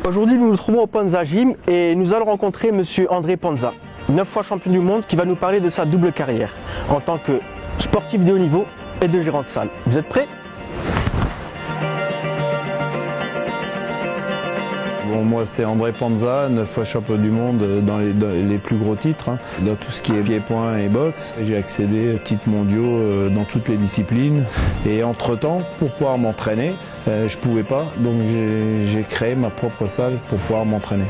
Aujourd'hui, nous nous trouvons au Panza Gym et nous allons rencontrer Monsieur André Panza, 9 fois champion du monde, qui va nous parler de sa double carrière en tant que sportif de haut niveau et de gérant de salle. Vous êtes prêts? Bon, moi c'est André Panza, 9 fois champion du monde dans les plus gros titres, dans tout ce qui est pied-point et boxe. J'ai accédé aux titres mondiaux dans toutes les disciplines. Et entre-temps, pour pouvoir m'entraîner, je pouvais pas, donc j'ai créé ma propre salle pour pouvoir m'entraîner.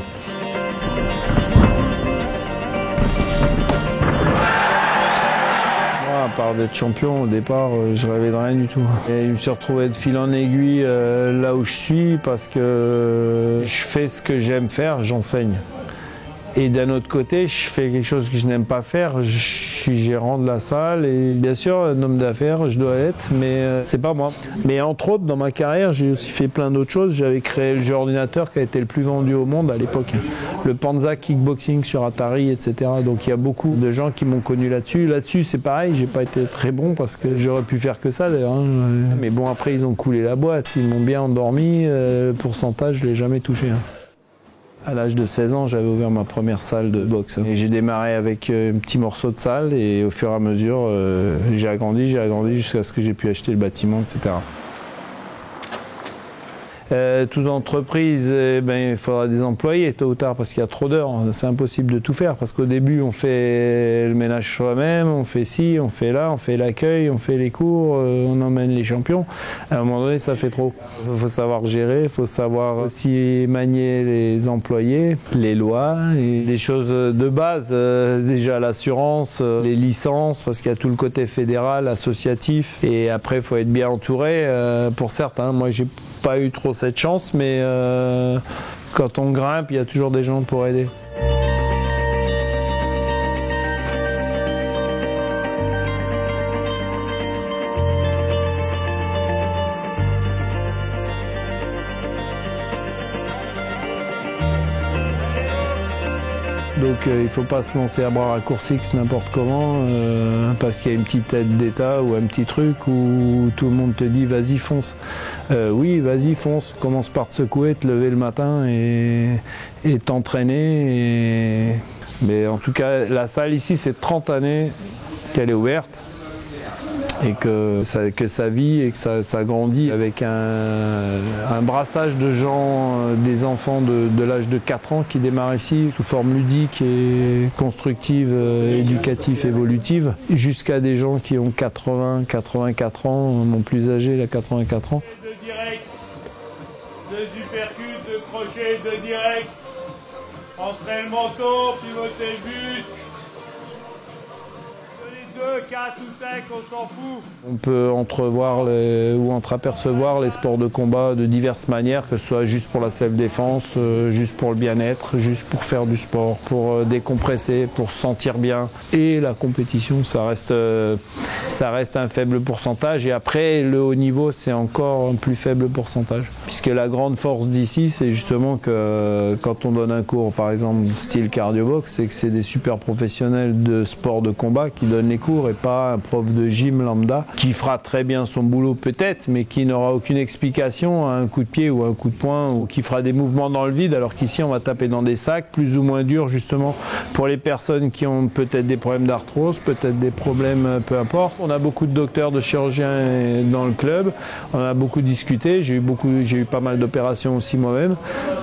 À part d'être champion, au départ, je rêvais de rien du tout. Et je me suis retrouvé de fil en aiguille là où je suis parce que je fais ce que j'aime faire, j'enseigne. Et d'un autre côté, je fais quelque chose que je n'aime pas faire, je suis gérant de la salle et bien sûr, un homme d'affaires, je dois l'être, mais c'est pas moi. Mais entre autres, dans ma carrière, j'ai aussi fait plein d'autres choses. J'avais créé le jeu ordinateur qui a été le plus vendu au monde à l'époque. Le Panza Kickboxing sur Atari, etc. Donc il y a beaucoup de gens qui m'ont connu là-dessus. Là-dessus, c'est pareil, j'ai pas été très bon parce que j'aurais pu faire que ça d'ailleurs. Mais bon, après, ils ont coulé la boîte, ils m'ont bien endormi. Le pourcentage, je l'ai jamais touché. À l'âge de 16 ans, j'avais ouvert ma première salle de boxe. Et j'ai démarré avec un petit morceau de salle et au fur et à mesure, j'ai agrandi jusqu'à ce que j'ai pu acheter le bâtiment, etc. Toute entreprise, il faudra des employés tôt ou tard parce qu'il y a trop d'heures. C'est impossible de tout faire parce qu'au début, on fait le ménage soi-même, on fait ci, on fait là, on fait l'accueil, on fait les cours, on emmène les champions. À un moment donné, ça fait trop. Il faut savoir gérer, il faut savoir aussi manier les employés, les lois, et les choses de base. Déjà l'assurance, les licences, parce qu'il y a tout le côté fédéral, associatif. Et après, il faut être bien entouré pour certains. Moi, j'ai pas eu trop cette chance, mais quand on grimpe, il y a toujours des gens pour aider. Donc il ne faut pas se lancer à bras raccourcis n'importe comment parce qu'il y a une petite aide d'État ou un petit truc où tout le monde te dit vas-y fonce. Oui, vas-y fonce, commence par te secouer, te lever le matin et t'entraîner. Mais en tout cas, la salle ici, c'est 30 années qu'elle est ouverte. Et que ça vit et que ça grandit avec un brassage de gens, des enfants de l'âge de 4 ans qui démarrent ici sous forme ludique et constructive, éducative, évolutive, jusqu'à des gens qui ont 80, 84 ans, mon plus âgé, il a 84 ans. De direct, de uppercut, de crochet, de direct, entrer le menton, pivoter le buste. 2, 4 ou 5, on s'en fout. On peut entrevoir ou entreapercevoir les sports de combat de diverses manières, que ce soit juste pour la self-défense, juste pour le bien-être, juste pour faire du sport, pour décompresser, pour se sentir bien. Et la compétition, ça reste un faible pourcentage. Et après, le haut niveau, c'est encore un plus faible pourcentage. Puisque la grande force d'ici, c'est justement que quand on donne un cours, par exemple, style cardio-box, c'est que c'est des super professionnels de sport de combat qui donnent les cours et pas un prof de gym lambda qui fera très bien son boulot peut-être mais qui n'aura aucune explication à un coup de pied ou à un coup de poing ou qui fera des mouvements dans le vide alors qu'ici on va taper dans des sacs plus ou moins durs justement pour les personnes qui ont peut-être des problèmes d'arthrose, peut-être des problèmes peu importe. On a beaucoup de docteurs, de chirurgiens dans le club, on a beaucoup discuté, j'ai eu pas mal d'opérations aussi moi-même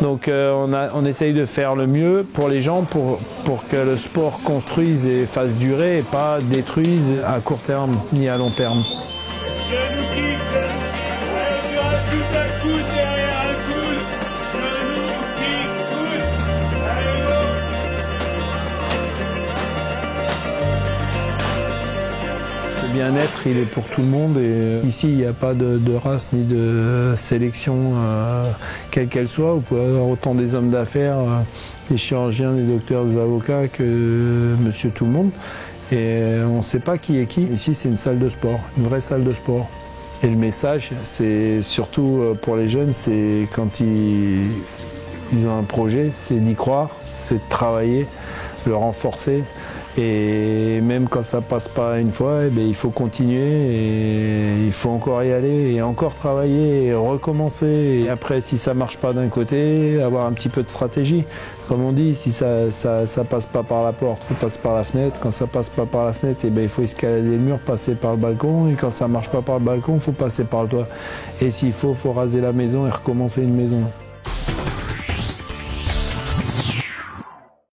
donc on essaye de faire le mieux pour les gens pour que le sport construise et fasse durer et pas détruise à court terme ni à long terme. Genou kick, je rajoute un coude derrière un coude, genou kick, coude, allez go. Ce bien-être, il est pour tout le monde et ici, il n'y a pas de race ni de sélection, quelle qu'elle soit. Vous pouvez avoir autant des hommes d'affaires, des chirurgiens, des docteurs, des avocats que monsieur tout le monde. Et on ne sait pas qui est qui. Ici, c'est une salle de sport, une vraie salle de sport. Et le message, c'est surtout pour les jeunes, c'est quand ils ont un projet, c'est d'y croire, c'est de travailler, le renforcer Et même quand ça passe pas une fois, eh bien, il faut continuer et il faut encore y aller et encore travailler et recommencer. Et après, si ça marche pas d'un côté, avoir un petit peu de stratégie. Comme on dit, si ça passe pas par la porte, il faut passer par la fenêtre. Quand ça passe pas par la fenêtre, eh bien, il faut escalader le mur, passer par le balcon. Et quand ça marche pas par le balcon, il faut passer par le toit. Et s'il faut raser la maison et recommencer une maison.